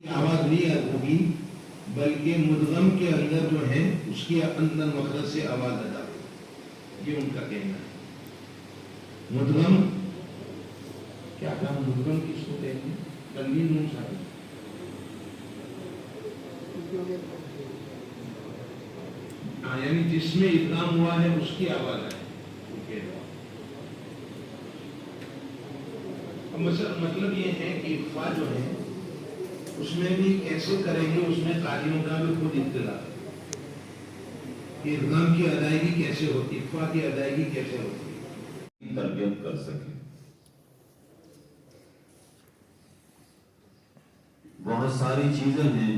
آواز نہیں ہوگی بلکہ مدغم کے اندر جو ہے اس کی اندر مخرج سے آواز ادا ہوگی، یہ ان کا کہنا ہے۔ مدغم کیا کہا، مدغم کس کو کہتے ہیں؟ تنوین نون ساکن، یعنی جس میں ادغام ہوا ہے اس کی آواز آئے۔ مطلب یہ ہے کہ اخفا جو ہے اس میں بھی کیسے کریں گے، اس میں قاریوں کا بھی خود اختلاف ہے کہ ادغام کی ادائیگی کیسے ہوتی، اخفا کی ادائیگی کیسے ہوتی، تربیت کر سکیں۔ بہت ساری چیزیں ہیں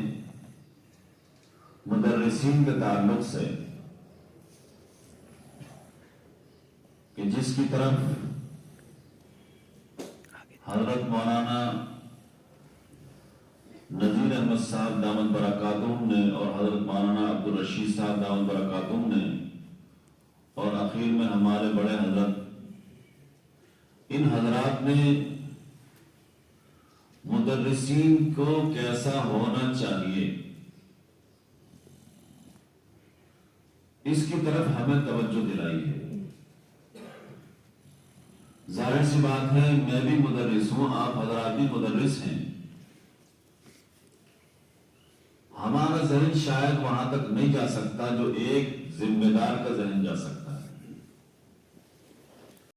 مدرسین کے تعلق سے کہ جس کی طرف حضرت مولانا نذیر احمد صاحب دامت برکاتہم نے اور حضرت مولانا عبدالرشید صاحب دامت برکاتہم نے اور اخیر میں ہمارے بڑے حضرت، ان حضرات نے مدرسین کو کیسا ہونا چاہیے اس کی طرف ہمیں توجہ دلائی ہے۔ ظاہر سی بات ہے میں بھی مدرس ہوں، آپ حضرات بھی مدرس ہیں، ہمارا ذہن شاید وہاں تک نہیں جا سکتا جو ایک ذمہ دار کا ذہن جا سکتا ہے۔